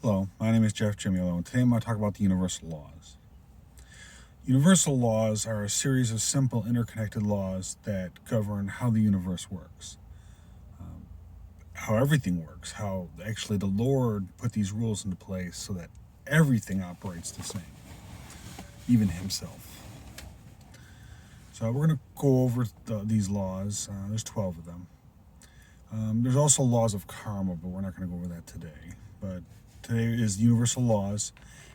Hello, my name is Jeff Jimiolo, and today I'm going to talk about the universal laws. Universal laws are a series of simple interconnected laws that govern how the universe works, how everything works, how actually the Lord put these rules into place so that everything operates the same, even Himself. So we're going to go over these laws. There's 12 of them. There's also laws of karma, but we're not going to go over that today. But today is universal laws,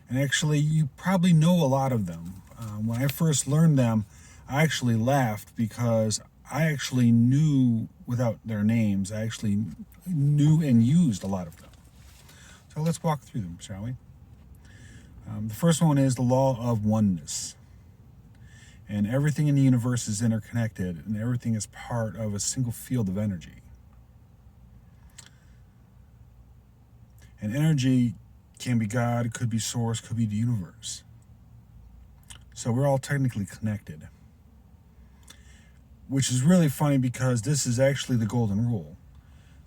and actually you probably know a lot of them. When I first learned them, I actually laughed because I actually knew, without their names, I actually knew and used a lot of them. So let's walk through them, shall we? The first one is the law of oneness. And everything in the universe is interconnected, and everything is part of a single field of energy. And energy can be God, could be source, could be the universe. So we're all technically connected. Which is really funny because this is actually the golden rule.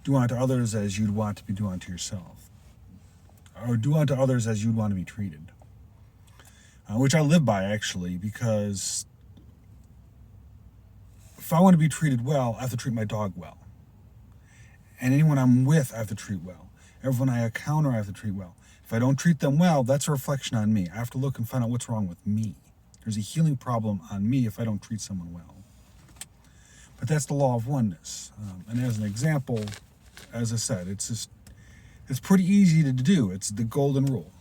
Do unto others as you'd want to be done unto yourself. Or do unto others as you'd want to be treated. Which I live by, actually, because if I want to be treated well, I have to treat my dog well. And anyone I'm with, I have to treat well. Everyone I encounter, I have to treat well. If I don't treat them well, that's a reflection on me. I have to look and find out what's wrong with me. There's a healing problem on me if I don't treat someone well. But that's the law of oneness. And as an example, as I said, it's pretty easy to do. It's the golden rule.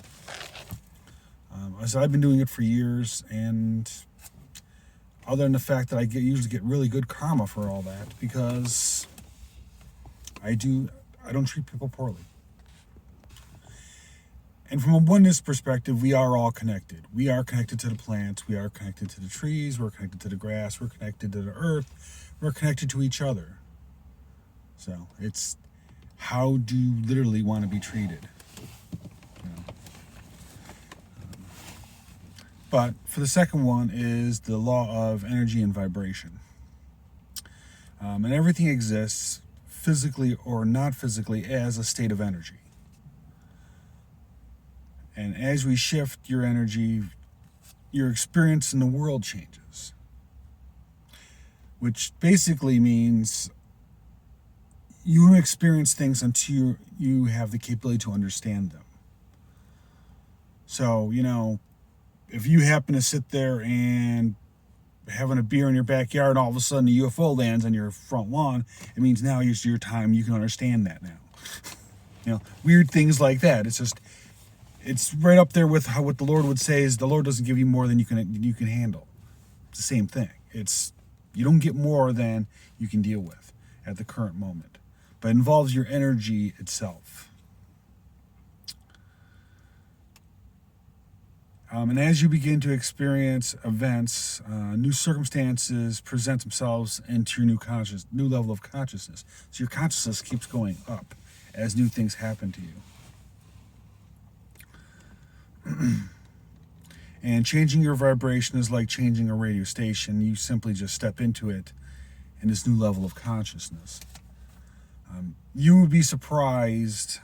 So I've been doing it for years, and other than the fact that I usually get really good karma for all that, because I don't treat people poorly. And from a oneness perspective, we are all connected. We are connected to the plants. We are connected to the trees. We're connected to the grass. We're connected to the earth. We're connected to each other. So it's how do you literally want to be treated? You know? But for the second one is the law of energy and vibration. And everything exists, physically or not physically, as a state of energy. And as we shift your energy, your experience in the world changes. Which basically means you don't experience things until you have the capability to understand them. So, if you happen to sit there and having a beer in your backyard and all of a sudden a UFO lands on your front lawn, it means now is your time. You can understand that now. Weird things like that. It's right up there with what the Lord would say is the Lord doesn't give you more than you can handle. It's the same thing. You don't get more than you can deal with at the current moment. But it involves your energy itself. And as you begin to experience events, new circumstances present themselves into your new level of consciousness. So your consciousness keeps going up as new things happen to you. And changing your vibration is like changing a radio station. You simply just step into it in this new level of consciousness. You would be surprised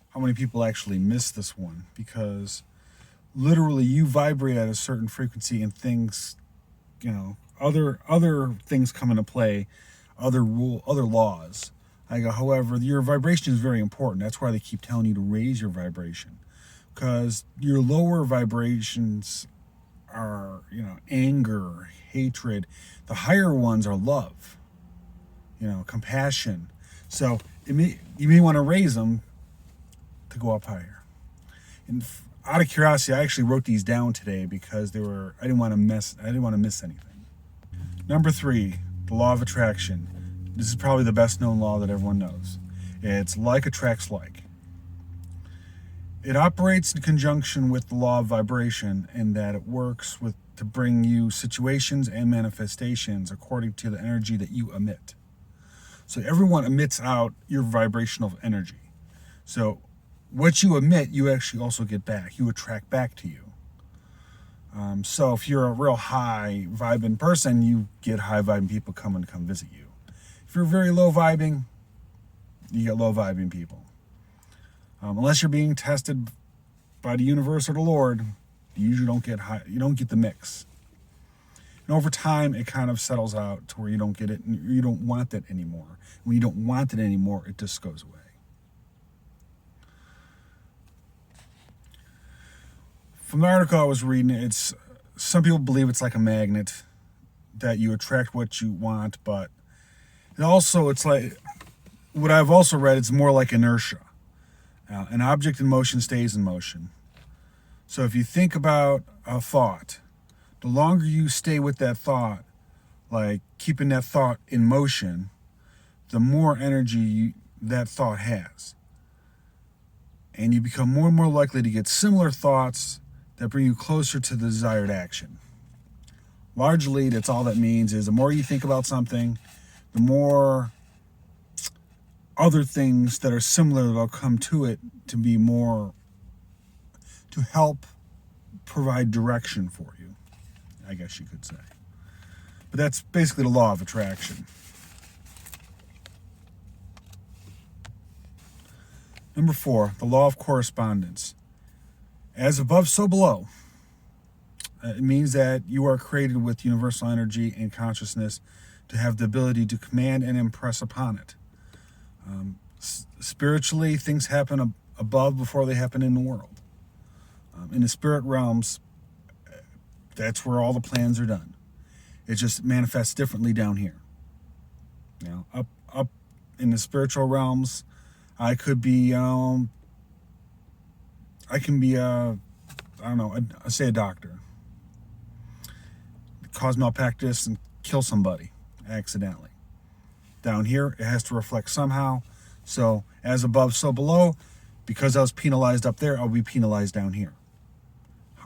how many people actually miss this one, because literally you vibrate at a certain frequency and things, other things come into play, other laws. However, your vibration is very important. That's why they keep telling you to raise your vibration, because your lower vibrations are, anger, hatred. The higher ones are love, compassion. So you may want to raise them to go up higher. And out of curiosity, I actually wrote these down today because I didn't want to miss anything. Number 3, the law of attraction. This is probably the best known law that everyone knows. It's like attracts like. It operates in conjunction with the law of vibration in that it works to bring you situations and manifestations according to the energy that you emit. So everyone emits out your vibrational energy. So what you emit, you actually also get back. You attract back to you. So if you're a real high vibing person, you get high vibing people come visit you. If you're very low vibing, you get low vibing people. Unless you're being tested by the universe or the Lord, you usually don't get high. You don't get the mix. And over time, it kind of settles out to where you don't get it, and you don't want it anymore. When you don't want it anymore, it just goes away. From the article I was reading, it's some people believe it's like a magnet, that you attract what you want, but it's like what I've also read. It's more like inertia. An object in motion stays in motion. So if you think about a thought, the longer you stay with that thought, like keeping that thought in motion, the more energy that thought has. And you become more and more likely to get similar thoughts that bring you closer to the desired action. Largely, that's all that means is the more you think about something, the more other things that are similar that'll come to it to help provide direction for you, I guess you could say. But that's basically the law of attraction. Number 4, the law of correspondence. As above, so below. It means that you are created with universal energy and consciousness to have the ability to command and impress upon it. Spiritually, things happen above before they happen in the world. In the spirit realms, that's where all the plans are done. It just manifests differently down here. Up in the spiritual realms, I can be say a doctor. Cause malpractice and kill somebody accidentally. Down here, it has to reflect somehow. So, as above, so below. Because I was penalized up there, I'll be penalized down here.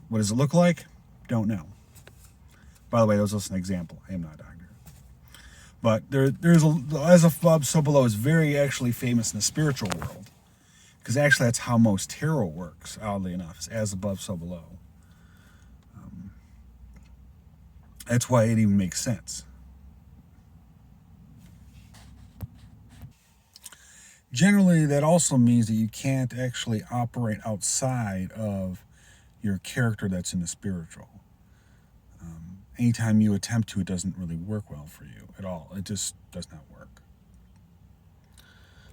What does it look like? Don't know. By the way, that was just an example. I am not a doctor. But as above, so below is very actually famous in the spiritual world. Because actually that's how most tarot works, oddly enough. It's as above, so below. That's why it even makes sense. Generally, that also means that you can't actually operate outside of your character that's in the spiritual. Anytime you attempt to, it doesn't really work well for you at all. It just does not work.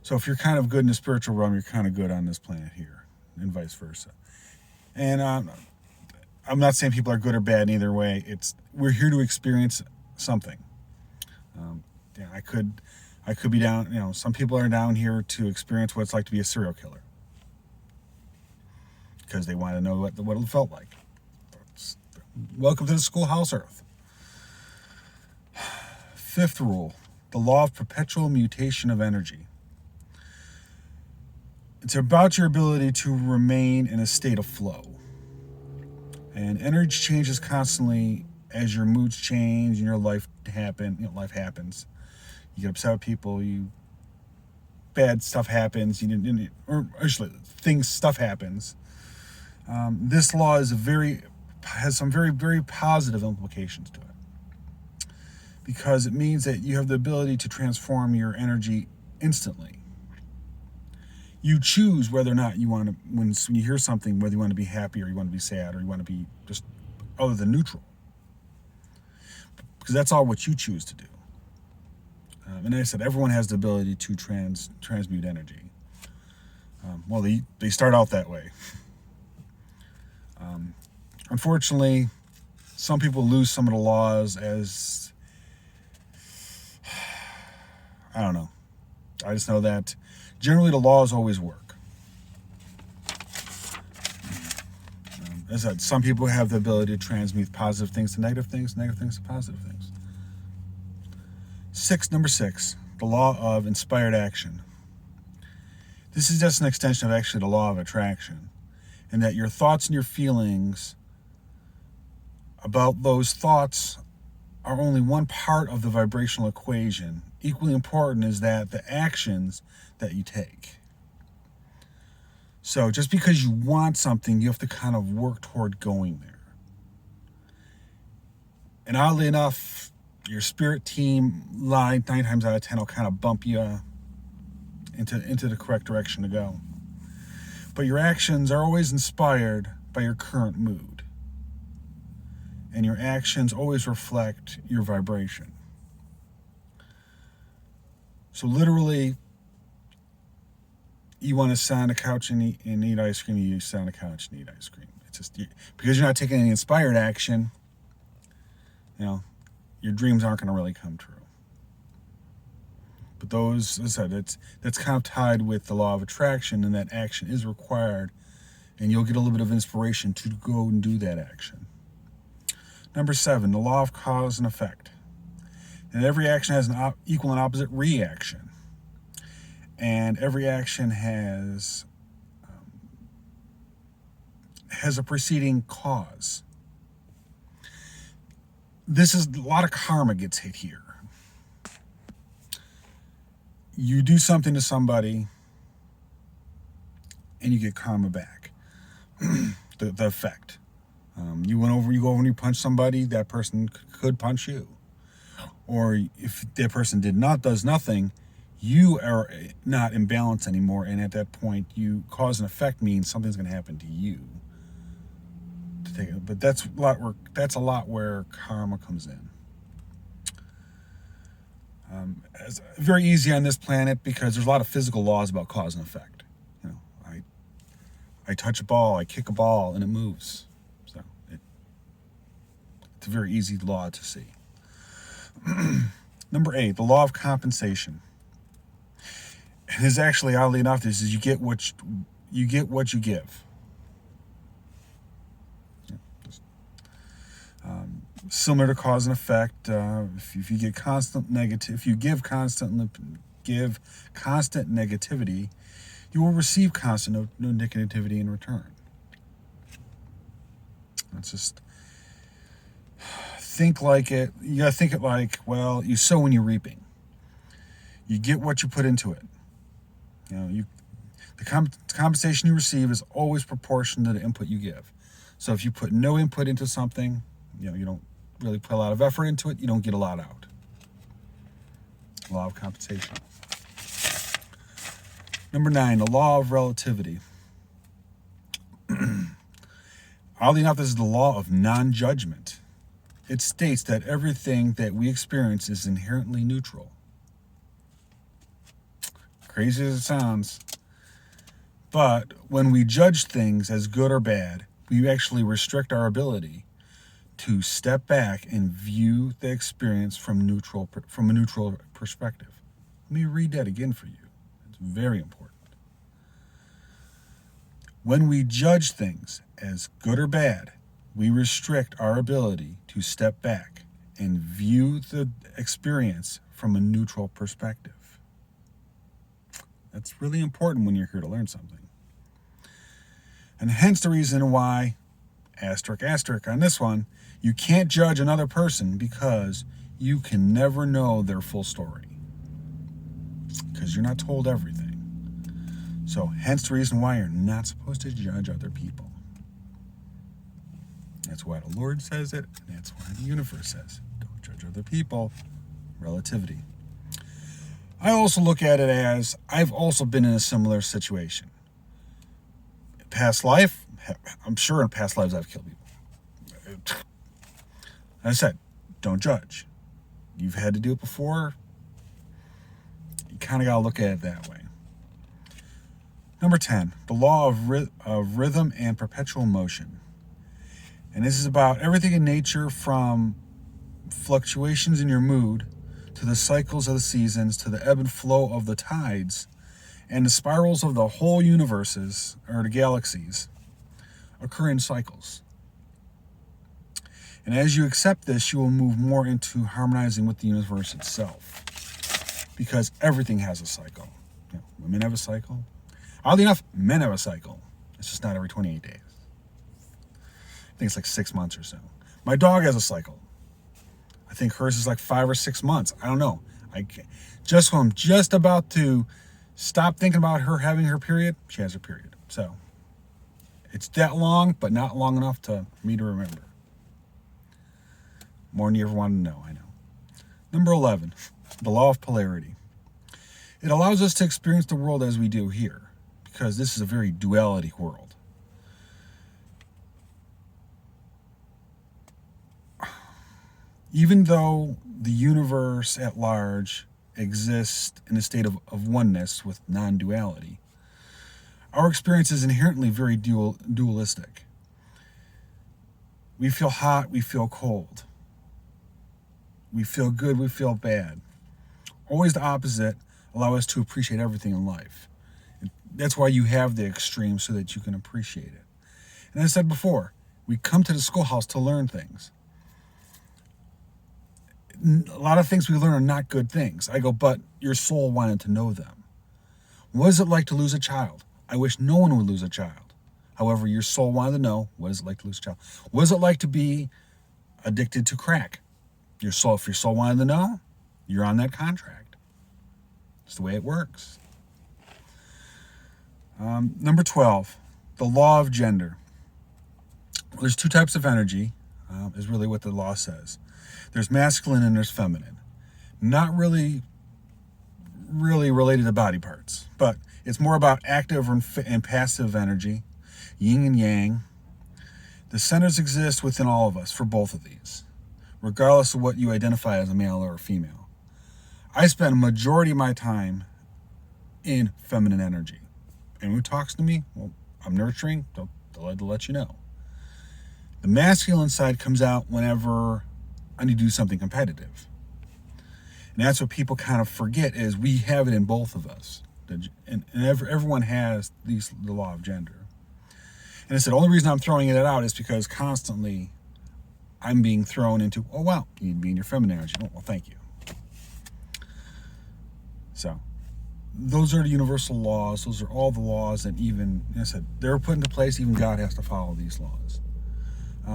So if you're kind of good in the spiritual realm, you're kind of good on this planet here, and vice versa. And I'm not saying people are good or bad in either way. We're here to experience something. I could be down. Some people are down here to experience what it's like to be a serial killer because they want to know what it felt like. Welcome to the schoolhouse Earth. 5th rule: the law of perpetual mutation of energy. It's about your ability to remain in a state of flow. And energy changes constantly as your moods change and your life happens. You get upset with people, bad stuff happens, stuff happens. This law has some very, very positive implications to it. Because it means that you have the ability to transform your energy instantly. You choose whether or not you want to, when you hear something, whether you want to be happy or you want to be sad or you want to be just other than neutral. Because that's all what you choose to do. And like I said, everyone has the ability to transmute energy. They start out that way. Unfortunately, some people lose some of the laws as, I don't know. I just know that generally the laws always work. As I said, some people have the ability to transmute positive things to negative things to positive things. Number 6, the law of inspired action. This is just an extension of actually the law of attraction, in that your thoughts and your feelings about those thoughts are only one part of the vibrational equation. Equally important is that the actions that you take. So just because you want something, you have to kind of work toward going there. And oddly enough, your spirit team, 9 times out of 10, will kind of bump you into the correct direction to go. But your actions are always inspired by your current mood. And your actions always reflect your vibration. So literally, you want to sit on the couch and eat ice cream, you sit on the couch and eat ice cream. It's just because you're not taking any inspired action, your dreams aren't going to really come true. But those, as I said, that's kind of tied with the law of attraction, and that action is required, and you'll get a little bit of inspiration to go and do that action. Number 7, the law of cause and effect. And every action has an equal and opposite reaction. And every action has a preceding cause. This is a lot of karma gets hit here. You do something to somebody, and you get karma back. the effect. You go over and you punch somebody, that person could punch you. Or if that person does nothing, you are not in balance anymore, and at that point, cause and effect means something's going to happen to you. But that's a lot where karma comes in. It's very easy on this planet because there's a lot of physical laws about cause and effect. I touch a ball, I kick a ball, and it moves. So it's a very easy law to see. Number 8, the law of compensation. And is actually, oddly enough, this is you get what you give. Similar to cause and effect, if you give constant negativity, you will receive constant negativity in return. It's just think like it. You gotta think it like, well, you sow when you're reaping. You get what you put into it. The compensation you receive is always proportional to the input you give. So if you put no input into something, you don't really put a lot of effort into it, you don't get a lot out. Law of compensation. Number 9, the law of relativity. Oddly enough, this is the law of non-judgment. It states that everything that we experience is inherently neutral. Crazy as it sounds. But when we judge things as good or bad, we actually restrict our ability to step back and view the experience from a neutral perspective. Let me read that again for you. It's very important. When we judge things as good or bad, we restrict our ability to step back and view the experience from a neutral perspective. That's really important when you're here to learn something. And hence the reason why, asterisk on this one, you can't judge another person because you can never know their full story. Because you're not told everything. So hence the reason why you're not supposed to judge other people. That's why the Lord says it, and that's why the universe says it. Don't judge other people. Relativity. I also look at it as I've also been in a similar situation. Past life, I'm sure in past lives I've killed people. As I said, don't judge. You've had to do it before. You kind of got to look at it that way. Number 10, the law of rhythm and perpetual motion. And this is about everything in nature, from fluctuations in your mood to the cycles of the seasons to the ebb and flow of the tides and the spirals of the whole universes, or the galaxies, occur in cycles. And as you accept this, you will move more into harmonizing with the universe itself. Because everything has a cycle. Women have a cycle. Oddly enough, men have a cycle. It's just not every 28 days. I think it's like 6 months or so. My dog has a cycle. I think hers is like 5 or 6 months. I don't know. I'm just about to stop thinking about her having her period, she has her period. So it's that long, but not long enough for me to remember. More than you ever wanted to know, I know. Number 11, the law of polarity. It allows us to experience the world as we do here, because this is a very duality world. Even though the universe at large exists in a state of oneness with non-duality, our experience is inherently very dualistic. We feel hot, we feel cold. We feel good, we feel bad. Always the opposite allow us to appreciate everything in life. That's why you have the extreme, so that you can appreciate it. And as I said before, we come to the schoolhouse to learn things. A lot of things we learn are not good things. I go, but your soul wanted to know them. What is it like to lose a child? I wish no one would lose a child. However, your soul wanted to know, what is it like to lose a child? What is it like to be addicted to crack? If your soul wanted to know, you're on that contract. It's the way it works. Number 12, the law of gender. There's two types of energy, is really what the law says. There's masculine and there's feminine. Not really related to body parts, but it's more about active and passive energy, yin and yang. The centers exist within all of us for both of these, regardless of what you identify as a male or a female. I spend a majority of my time in feminine energy. And who talks to me? Well, I'm nurturing, to let you know. The masculine side comes out whenever I need to do something competitive. And that's what people kind of forget, is we have it in both of us. And everyone has the law of gender. And I said, the only reason I'm throwing it out is because constantly I'm being thrown into, oh, well, you need to be in your feminine energy. Oh, well, thank you. So those are the universal laws. Those are all the laws that even, I said, they're put into place. Even God has to follow these laws.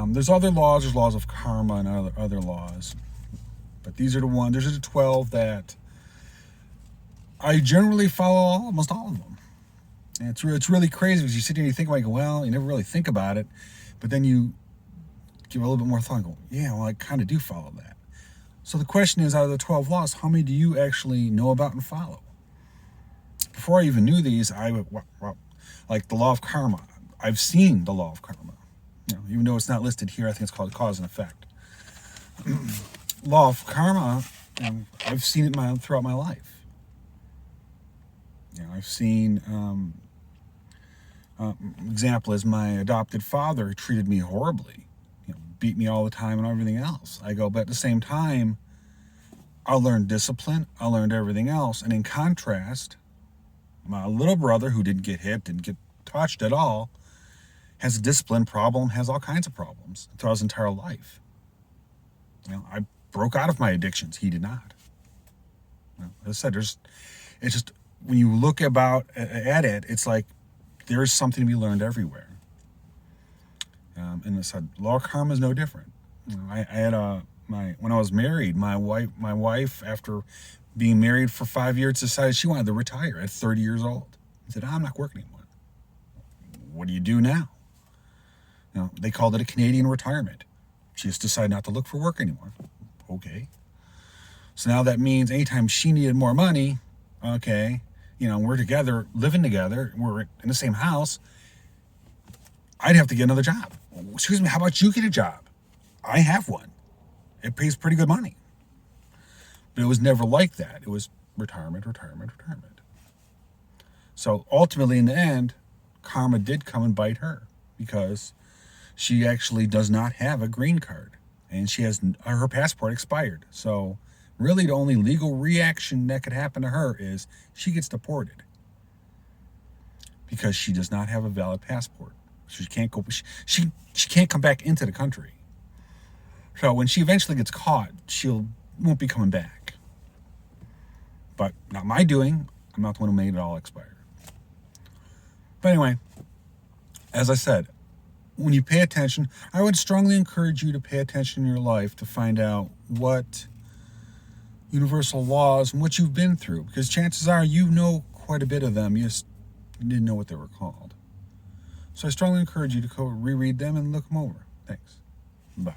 There's other laws. There's laws of karma and other laws. But these are the ones, there's the 12 that I generally follow almost all of them. And it's really crazy, because you sit there and you think, like, well, you never really think about it. But then you give a little bit more thought and go, yeah, well, I kind of do follow that. So the question is, out of the 12 laws, how many do you actually know about and follow? Before I even knew these, like the law of karma. I've seen the law of karma. Even though it's not listed here, I think it's called cause and effect. Law of karma, I've seen it throughout my life. I've seen, example is my adopted father treated me horribly, beat me all the time and everything else. I go, but at the same time, I learned discipline, I learned everything else, and in contrast, my little brother, who didn't get hit, didn't get touched at all, has a discipline problem, has all kinds of problems throughout his entire life. I broke out of my addictions. He did not. As I said, it's just, when you look at it, it's like there is something to be learned everywhere. And I said, law of karma is no different. I had when I was married, my wife, after being married for 5 years, decided she wanted to retire at 30 years old. I said, I'm not working anymore. What do you do now? They called it a Canadian retirement. She just decided not to look for work anymore. Okay. So now that means anytime she needed more money, okay, we're together, living together, we're in the same house, I'd have to get another job. Excuse me, how about you get a job? I have one. It pays pretty good money. But it was never like that. It was retirement. So ultimately, in the end, karma did come and bite her, because she actually does not have a green card, and her passport expired. So really the only legal reaction that could happen to her is she gets deported, because she does not have a valid passport. She can't go. She can't come back into the country. So when she eventually gets caught, won't be coming back. But not my doing. I'm not the one who made it all expire. But anyway, as I said, when you pay attention, I would strongly encourage you to pay attention in your life to find out what universal laws and what you've been through, because chances are you know quite a bit of them. You just didn't know what they were called. So I strongly encourage you to go reread them and look them over. Thanks. Bye.